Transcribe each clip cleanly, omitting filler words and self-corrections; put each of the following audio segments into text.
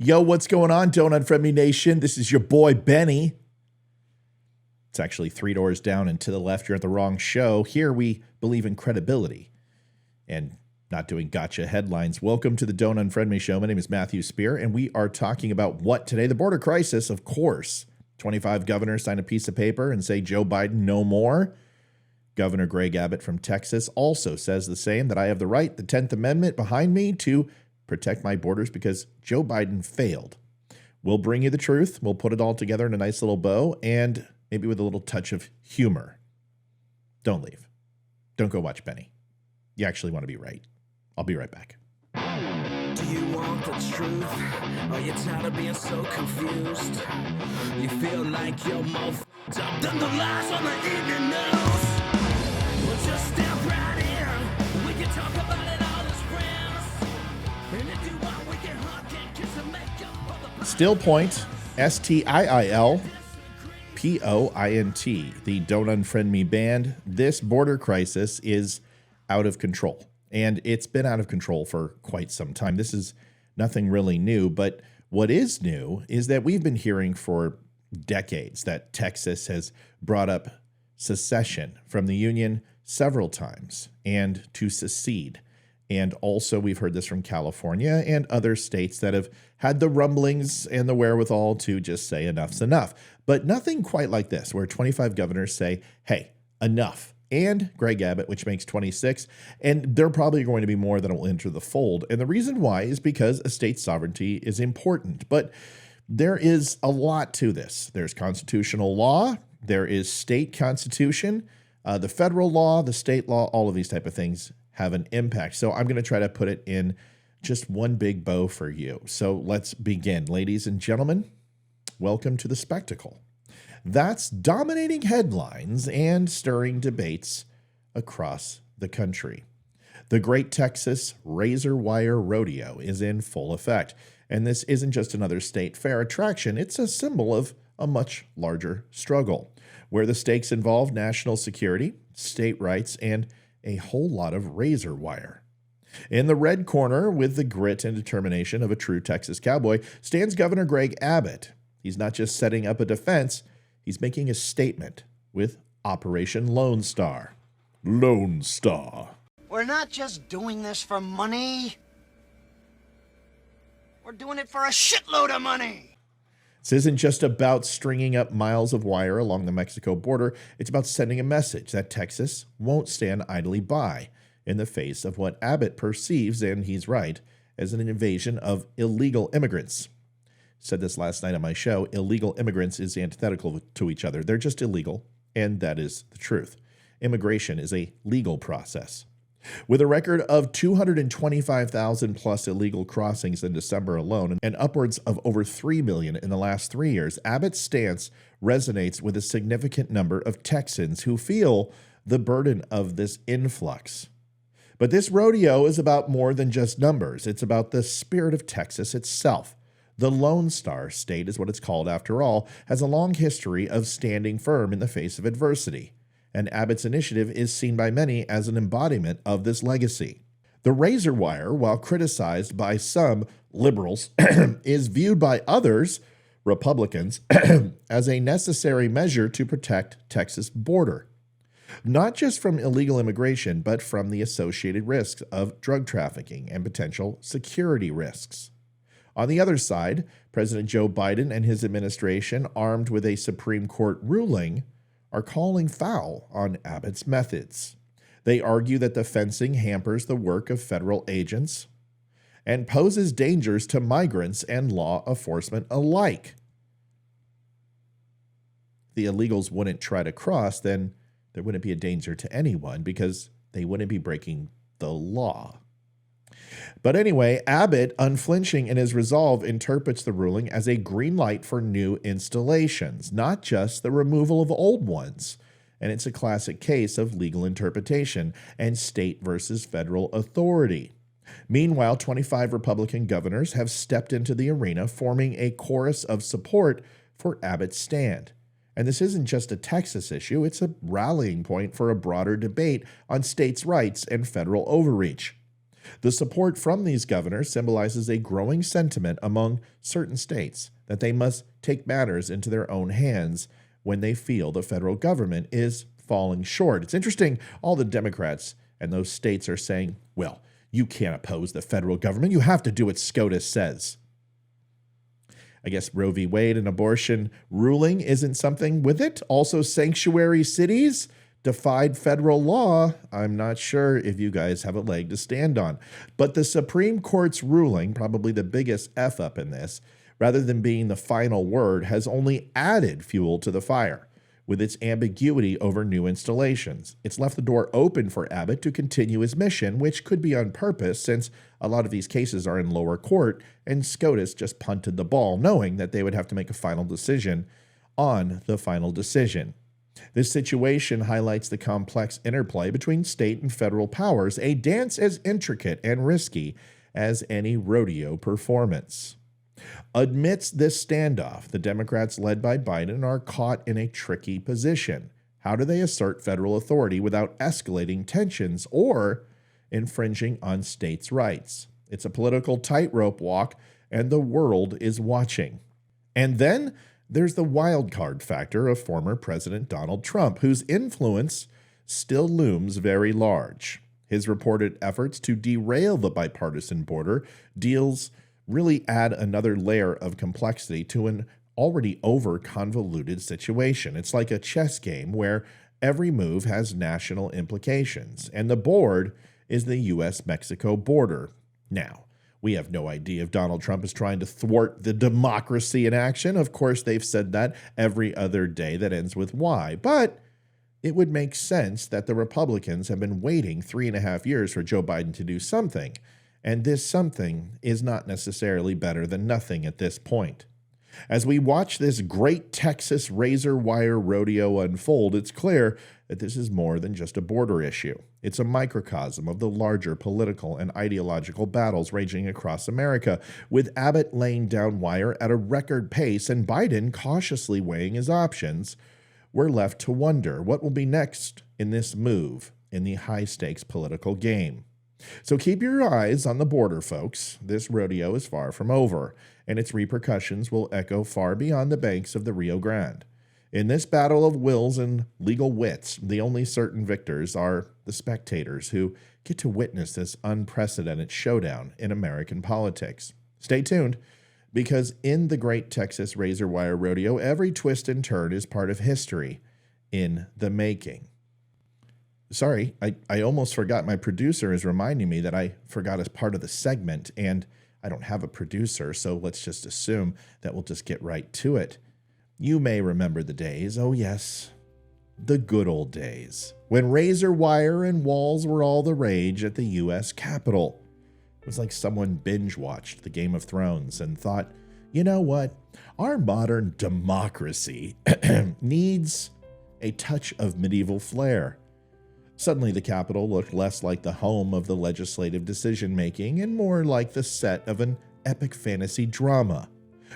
Yo, what's going on, Don't Unfriend Me Nation? This is your boy, Benny. It's actually 3 doors down and to the left. You're at the wrong show. Here we believe in credibility and not doing gotcha headlines. Welcome to the Don't Unfriend Me Show. My name is Matthew Spear, and we are talking about what today? The border crisis, of course. 25 governors sign a piece of paper and say Joe Biden no more. Governor Greg Abbott from Texas also says the same, that I have the right, the 10th Amendment behind me, to protect my borders because Joe Biden failed. We'll bring you the truth. We'll put it all together in a nice little bow and maybe with a little touch of humor. Don't leave. Don't go watch Benny. You actually want to be right. I'll be right back. Do you want the truth? Are you tired of being so confused? You feel like you're more f***ed up than the lies on the evening news? Well, just step right in. We can talk about it all as friends. And if you want, we can hug and kiss and make up for the... Still Point, STILPOINT, the Don't Unfriend Me band. This border crisis is out of control. And it's been out of control for quite some time. This is nothing really new, but what is new is that we've been hearing for decades that Texas has brought up secession from the Union several times and to secede. And also we've heard this from California and other states that have had the rumblings and the wherewithal to just say enough's enough. But nothing quite like this, where 25 governors say, hey, enough. And Greg Abbott, which makes 26, and there are probably going to be more that will enter the fold. And the reason why is because a state's sovereignty is important. But there is a lot to this. There's constitutional law, there is state constitution, the federal law, the state law, all of these type of things have an impact. So I'm going to try to put it in just one big bow for you. So let's begin. Ladies and gentlemen, welcome to the spectacle that's dominating headlines and stirring debates across the country. The Great Texas Razor Wire Rodeo is in full effect, and this isn't just another state fair attraction, it's a symbol of a much larger struggle, where the stakes involve national security, state rights, and a whole lot of razor wire. In the red corner, with the grit and determination of a true Texas cowboy, stands Governor Greg Abbott. He's not just setting up a defense, he's making a statement with Operation Lone Star. Lone Star. We're not just doing this for money. We're doing it for a shitload of money. This isn't just about stringing up miles of wire along the Mexico border. It's about sending a message that Texas won't stand idly by in the face of what Abbott perceives, and he's right, as an invasion of illegal immigrants. Said this last night on my show, illegal immigrants is antithetical to each other. They're just illegal, and that is the truth. Immigration is a legal process. With a record of 225,000 plus illegal crossings in December alone, and upwards of over 3 million in the last 3 years, Abbott's stance resonates with a significant number of Texans who feel the burden of this influx. But this rodeo is about more than just numbers. It's about the spirit of Texas itself. The Lone Star State is what it's called after all, has a long history of standing firm in the face of adversity, and Abbott's initiative is seen by many as an embodiment of this legacy. The razor wire, while criticized by some liberals, is viewed by others, Republicans, as a necessary measure to protect Texas' border, not just from illegal immigration, but from the associated risks of drug trafficking and potential security risks. On the other side, President Joe Biden and his administration, armed with a Supreme Court ruling, are calling foul on Abbott's methods. They argue that the fencing hampers the work of federal agents and poses dangers to migrants and law enforcement alike. If the illegals wouldn't try to cross, then there wouldn't be a danger to anyone because they wouldn't be breaking the law. But anyway, Abbott, unflinching in his resolve, interprets the ruling as a green light for new installations, not just the removal of old ones. And it's a classic case of legal interpretation and state versus federal authority. Meanwhile, 25 Republican governors have stepped into the arena, forming a chorus of support for Abbott's stand. And this isn't just a Texas issue, it's a rallying point for a broader debate on states' rights and federal overreach. The support from these governors symbolizes a growing sentiment among certain states that they must take matters into their own hands when they feel the federal government is falling short. It's interesting, all the Democrats and those states are saying, well, you can't oppose the federal government. You have to do what SCOTUS says. I guess Roe v. Wade and abortion ruling isn't something with it. Also, sanctuary cities defied federal law. I'm not sure if you guys have a leg to stand on. But the Supreme Court's ruling, probably the biggest F-up in this, rather than being the final word, has only added fuel to the fire with its ambiguity over new installations. It's left the door open for Abbott to continue his mission, which could be on purpose since a lot of these cases are in lower court, and SCOTUS just punted the ball, knowing that they would have to make a final decision on the final decision. This situation highlights the complex interplay between state and federal powers, a dance as intricate and risky as any rodeo performance. Amidst this standoff, the Democrats led by Biden are caught in a tricky position. How do they assert federal authority without escalating tensions or infringing on states' rights? It's a political tightrope walk, and the world is watching. And then there's the wild card factor of former President Donald Trump, whose influence still looms very large. His reported efforts to derail the bipartisan border deals really add another layer of complexity to an already over-convoluted situation. It's like a chess game where every move has national implications, and the board is the U.S.-Mexico border. Now, we have no idea if Donald Trump is trying to thwart the democracy in action. Of course, they've said that every other day that ends with Y, but it would make sense that the Republicans have been waiting 3.5 years for Joe Biden to do something, and this something is not necessarily better than nothing at this point. As we watch this great Texas razor wire rodeo unfold, it's clear that this is more than just a border issue. It's a microcosm of the larger political and ideological battles raging across America, with Abbott laying down wire at a record pace and Biden cautiously weighing his options. We're left to wonder what will be next in this move in the high-stakes political game. So keep your eyes on the border, folks. This rodeo is far from over, and its repercussions will echo far beyond the banks of the Rio Grande. In this battle of wills and legal wits, the only certain victors are the spectators who get to witness this unprecedented showdown in American politics. Stay tuned, because in the great Texas razor wire rodeo, every twist and turn is part of history in the making. Sorry, I almost forgot. My producer is reminding me that I forgot as part of the segment, and I don't have a producer, so let's just assume that we'll just get right to it. You may remember the days, oh yes, the good old days, when razor wire and walls were all the rage at the U.S. Capitol. It was like someone binge-watched the Game of Thrones and thought, you know what, our modern democracy needs a touch of medieval flair. Suddenly, the Capitol looked less like the home of the legislative decision-making and more like the set of an epic fantasy drama.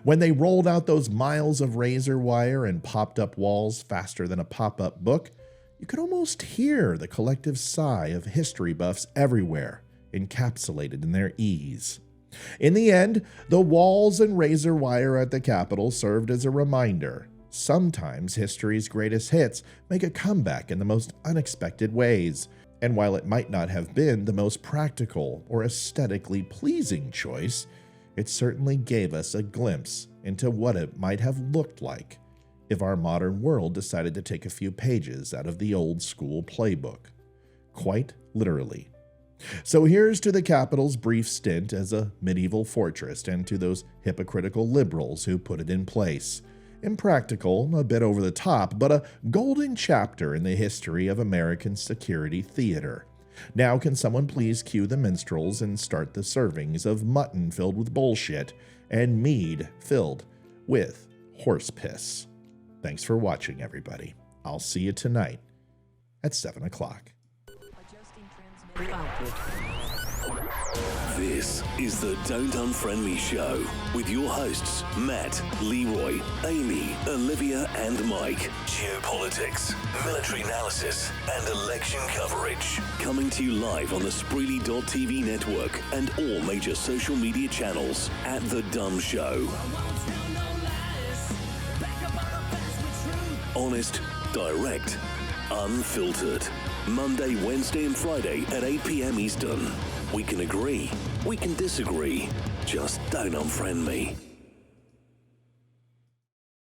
When they rolled out those miles of razor wire and popped up walls faster than a pop-up book, you could almost hear the collective sigh of history buffs everywhere, encapsulated in their ease. In the end, the walls and razor wire at the Capitol served as a reminder. Sometimes history's greatest hits make a comeback in the most unexpected ways, and while it might not have been the most practical or aesthetically pleasing choice, it certainly gave us a glimpse into what it might have looked like if our modern world decided to take a few pages out of the old school playbook. Quite literally. So here's to the Capitol's brief stint as a medieval fortress, and to those hypocritical liberals who put it in place. Impractical, a bit over the top, but a golden chapter in the history of American security theater. Now can someone please cue the minstrels and start the servings of mutton filled with bullshit and mead filled with horse piss. Thanks for watching, everybody. I'll see you tonight at 7 o'clock. Adjusting transmitter output. This is the Don't Unfriend Me Show with your hosts, Matt, Leroy, Amy, Olivia, and Mike. Geopolitics, military analysis, and election coverage. Coming to you live on the Spreely.tv network and all major social media channels at The Dumb Show. Honest, direct, unfiltered. Monday, Wednesday, and Friday at 8 p.m. Eastern. We can agree, we can disagree. Just don't unfriend me.